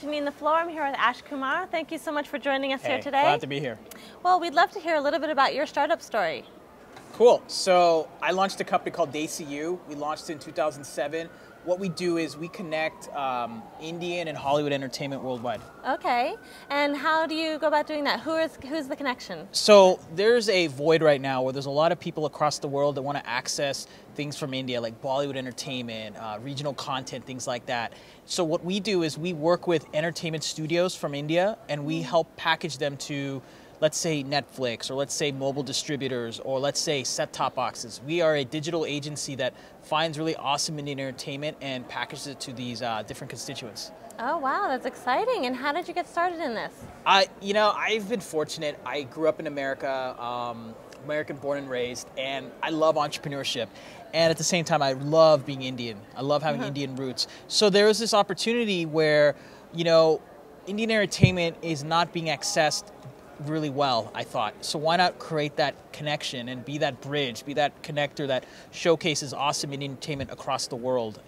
Jeanine LeFlore. I'm here with Kumra. Thank you so much for joining us here today. Glad to be here. Well, we'd love to hear a little bit about your startup story. Cool. So I launched a company called DesiYou. We launched in 2007. What we do is we connect Indian and Hollywood entertainment worldwide. Okay. And how do you go about doing that? Who's the connection? So there's a void right now where there's a lot of people across the world that want to access things from India, like Bollywood entertainment, regional content, things like that. So what we do is we work with entertainment studios from India, and we help package them to, let's say, Netflix, or let's say mobile distributors, or let's say set-top boxes. We are a digital agency that finds really awesome Indian entertainment and packages it to these different constituents. Oh, wow, that's exciting. And how did you get started in this? I've been fortunate. I grew up in America, American born and raised, and I love entrepreneurship. And at the same time, I love being Indian. I love having Indian roots. So there was this opportunity where, Indian entertainment is not being accessed really well, I thought. So why not create that connection and be that bridge, be that connector that showcases awesome Indian entertainment across the world.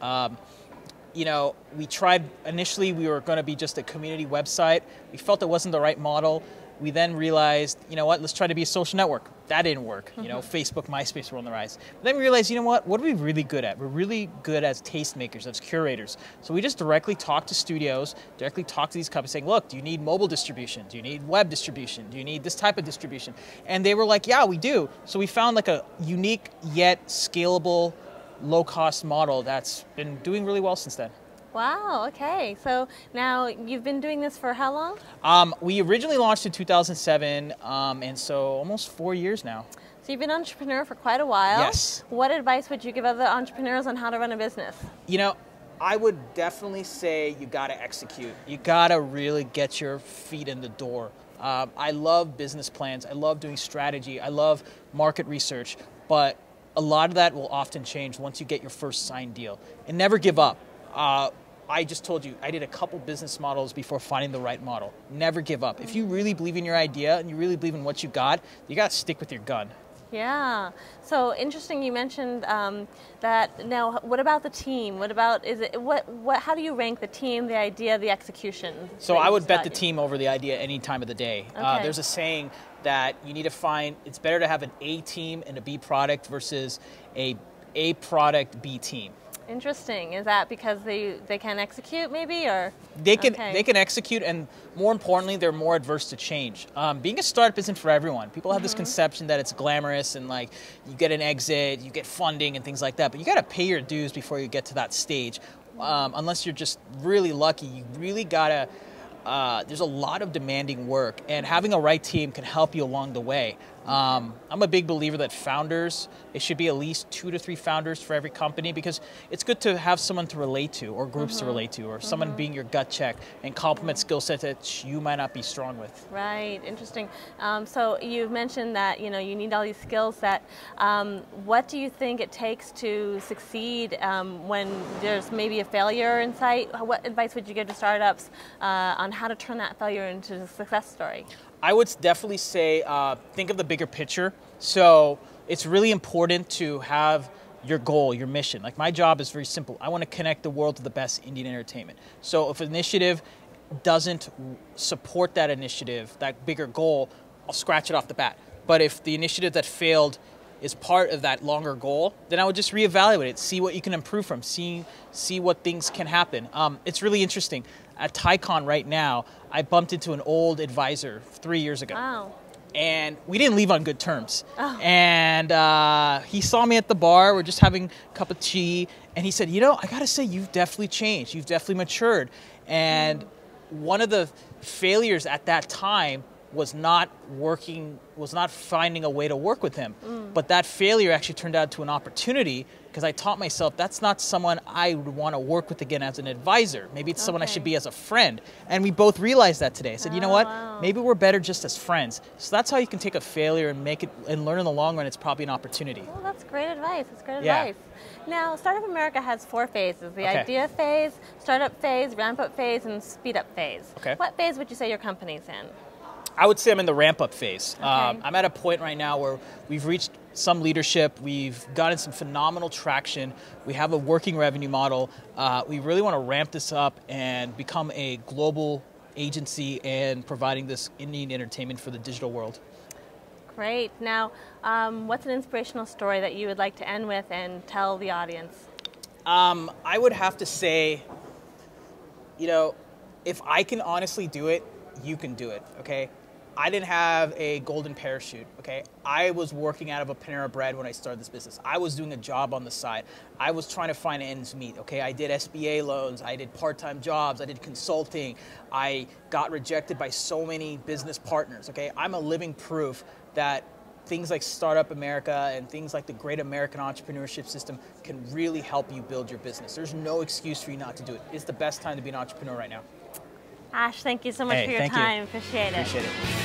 We tried, initially we were going to be just a community website. We felt it wasn't the right model. We then realized, let's try to be a social network. That didn't work. Facebook, MySpace were on the rise. But then we realized, what are we really good at? We're really good as tastemakers, as curators. So we just directly talk to studios, directly talk to these companies saying, look, do you need mobile distribution? Do you need web distribution? Do you need this type of distribution? And they were like, yeah, we do. So we found like a unique yet scalable, low-cost model that's been doing really well since then. Wow, okay. So now you've been doing this for how long? We originally launched in 2007, and so almost 4 years now. So you've been an entrepreneur for quite a while. Yes. What advice would you give other entrepreneurs on how to run a business? I would definitely say you got to execute. You got to really get your feet in the door. I love business plans. I love doing strategy. I love market research, but a lot of that will often change once you get your first signed deal. And never give up. I just told you, I did a couple business models before finding the right model. Never give up. If you really believe in your idea and you really believe in what you got to stick with your gun. Yeah. So interesting. You mentioned that. Now, what about the team? What about how do you rank the team, the idea, the execution? So I would bet the team over the idea any time of the day. Okay. There's a saying that you need to find, it's better to have an A team and a B product versus a product, B team. Interesting. Is that because they can execute, maybe, or they can execute, and more importantly, they're more adverse to change. Being a startup isn't for everyone. People have this conception that it's glamorous and like you get an exit, you get funding and things like that. But you got to pay your dues before you get to that stage. Unless you're just really lucky, you really gotta. There's a lot of demanding work, and having a right team can help you along the way. I'm a big believer that founders, it should be at least 2 to 3 founders for every company, because it's good to have someone to relate to, or groups to relate to, or someone being your gut check and complement skill sets that you might not be strong with. Right, interesting. So you've mentioned that you need all these skill set. What do you think it takes to succeed when there's maybe a failure in sight? What advice would you give to startups on how to turn that failure into a success story? I would definitely say think of the bigger picture. So it's really important to have your goal, your mission. Like my job is very simple. I want to connect the world to the best Indian entertainment. So if an initiative doesn't support that initiative, that bigger goal, I'll scratch it off the bat. But if the initiative that failed is part of that longer goal, then I would just reevaluate it, see what you can improve from, see what things can happen. It's really interesting. At TiEcon right now, I bumped into an old advisor 3 years ago. Wow. And we didn't leave on good terms. Oh. And he saw me at the bar. We're just having a cup of tea. And he said, I got to say, you've definitely changed. You've definitely matured. And one of the failures at that time was not finding a way to work with him. But that failure actually turned out to an opportunity, because I taught myself that's not someone I would want to work with again as an advisor. Maybe it's someone I should be as a friend. And we both realized that today. I said, wow. Maybe we're better just as friends. So that's how you can take a failure and make it and learn in the long run. It's probably an opportunity. Well, that's great advice. That's great advice. Now, Startup America has 4 phases: the idea phase, startup phase, ramp-up phase, and speed-up phase. Okay. What phase would you say your company's in? I would say I'm in the ramp-up phase. Okay. I'm at a point right now where we've reached some leadership. We've gotten some phenomenal traction. We have a working revenue model. We really want to ramp this up and become a global agency and providing this Indian entertainment for the digital world. Great. Now, what's an inspirational story that you would like to end with and tell the audience? I would have to say, you know, if I can honestly do it, you can do it, okay? I didn't have a golden parachute, okay? I was working out of a Panera Bread when I started this business. I was doing a job on the side. I was trying to find ends meet, okay? I did SBA loans, I did part-time jobs, I did consulting. I got rejected by so many business partners, okay? I'm a living proof that things like Startup America and things like the Great American Entrepreneurship System can really help you build your business. There's no excuse for you not to do it. It's the best time to be an entrepreneur right now. Ash, thank you so much for your time. Appreciate it. Appreciate it.